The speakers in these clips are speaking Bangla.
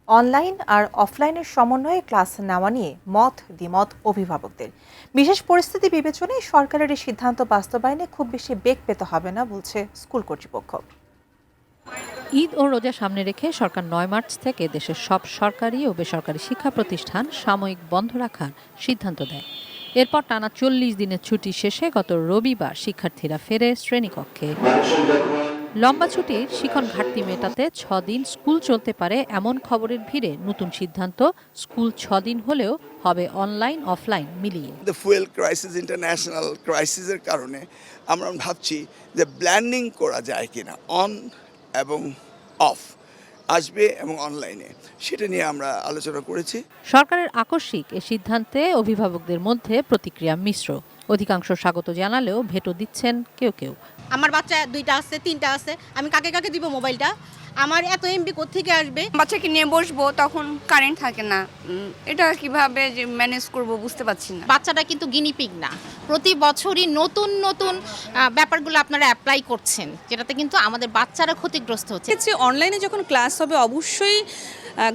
অনলাইন আর অফলাইনের সমন্বয়ে ক্লাস নেওয়া নিয়ে মত দ্বিমত অভিভাবকদের। বিশেষ পরিস্থিতি বিবেচনায় সরকারের এই সিদ্ধান্ত বাস্তবায়নে খুব বেশি বেগ পেতে হবে না বলছে স্কুল কর্তৃপক্ষ। ঈদ ও রোজা সামনে রেখে সরকার ৯ মার্চ থেকে দেশের সব সরকারি ও বেসরকারি শিক্ষা প্রতিষ্ঠান সাময়িক বন্ধ রাখার সিদ্ধান্ত দেয়। এরপর টানা ৪০ দিনের ছুটি শেষে গত রবিবার শিক্ষার্থীরা ফেরে শ্রেণীকক্ষে। লম্বা ছুটির শিখন ঘাটতি মেটাতে ৬ দিন স্কুল চলতে পারে এমন খবরের ভিড়ে নতুন সিদ্ধান্ত, স্কুল ৬ দিন হলেও হবে অনলাইন অফলাইন মিলিয়ে। ফুয়েল ক্রাইসিস, ইন্টারন্যাশনাল ক্রাইসিসের কারণে আমরা ভাবছি যে ব্ল্যান্ডিং করা যায় কিনা, অন এবং অফ আসবে এবং অনলাইনে, সেটা নিয়ে আমরা আলোচনা করেছি। সরকারের আকস্মিক এ সিদ্ধান্তে অভিভাবকদের মধ্যে প্রতিক্রিয়া মিশ্র। অধিকাংশ স্বাগত জানালেও ভেটো দিচ্ছেন কেউ কেউ। আমার বাচ্চা 2টা আছে 3টা আছে, আমি কাকে কাকে দিব মোবাইলটা? আমার এত এমবি কোত্থেকে আসবে? বাচ্চাকে নিয়ে বসবো, তখন কারেন্ট থাকে না, এটা কিভাবে যে ম্যানেজ করব বুঝতে পারছি না। বাচ্চাটা কিন্তু গিনিপিগ না, প্রতি বছরই নতুন নতুন ব্যাপারগুলো আপনারা অ্যাপ্লাই করছেন, যেটাতে কিন্তু আমাদের বাচ্চারা ক্ষতিগ্রস্ত হচ্ছে। অনলাইনে যখন ক্লাস হবে অবশ্যই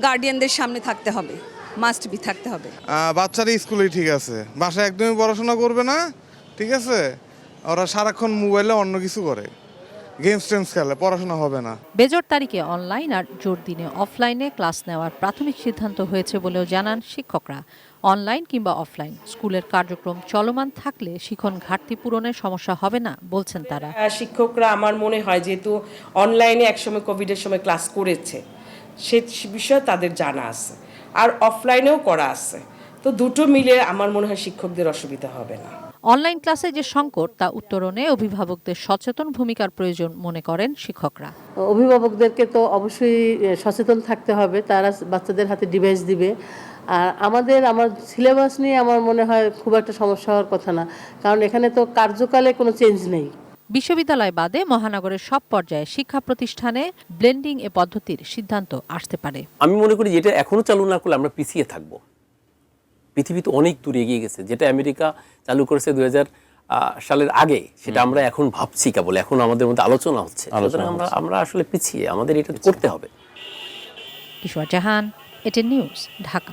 গার্ডিয়ানদের সামনে থাকতে হবে, মাস্ট বি থাকতে হবে। বাচ্চারা স্কুলেই ঠিক আছে, বাসায় একদমই পড়াশোনা করবে না, ঠিক আছে? ওরা সারাক্ষণ মোবাইলে অন্য কিছু করে, গেমস টেমস খেলে, পড়াশোনা হবে না। বেজোর তারিখে অনলাইন আর জোর দিনে অফলাইনে ক্লাস নেওয়ার প্রাথমিক সিদ্ধান্ত হয়েছে বলেও জানান শিক্ষকরা। অনলাইন কিংবা অফলাইন স্কুলের কার্যক্রম চলমান থাকলে শিখন ঘাটতি পূরণের সমস্যা হবে না বলছেন তারা। শিক্ষকরা আমার মনে হয় যেহেতু অনলাইনে একসময় কোভিডের সময় ক্লাস করেছে, সে বিষয়ে তাদের জানা আছে, আর অফলাইনেও করা আছে, তো দুটো মিলে আমার মনে হয় শিক্ষকদের অসুবিধা হবে না। অনলাইন ক্লাসে যে সংকট তা উত্তরণে অভিভাবকদের সচেতন ভূমিকার প্রয়োজন মনে করেন শিক্ষকরা। অভিভাবকদেরকে তো অবশ্যই সচেতন থাকতে হবে, তারা বাচ্চাদের হাতে ডিভাইস দিবে। আর আমার সিলেবাস নিয়ে আমার মনে হয় খুব একটা সমস্যা হওয়ার কথা না, কারণ এখানে তো কার্যকালে কোনো চেঞ্জ নেই। বিশ্ববিদ্যালয় বাদে মহানগরের সব পর্যায়ে শিক্ষা প্রতিষ্ঠানে ব্লেন্ডিং এ পদ্ধতির সিদ্ধান্ত আসতে পারে। আমি মনে করি যেটা এখনো চালু না করলে আমরা পিছিয়ে থাকবো। পৃথিবী তো অনেক দূরে এগিয়ে গেছে, যেটা আমেরিকা চালু করেছে 2000 সালের আগে, সেটা আমরা এখন ভাবছি কেবল, এখন আমাদের মধ্যে আলোচনা হচ্ছে। আমরা আসলে পিছিয়ে, আমাদের এটা করতে হবে। কিশোর জাহান, এটিএন নিউজ, ঢাকা।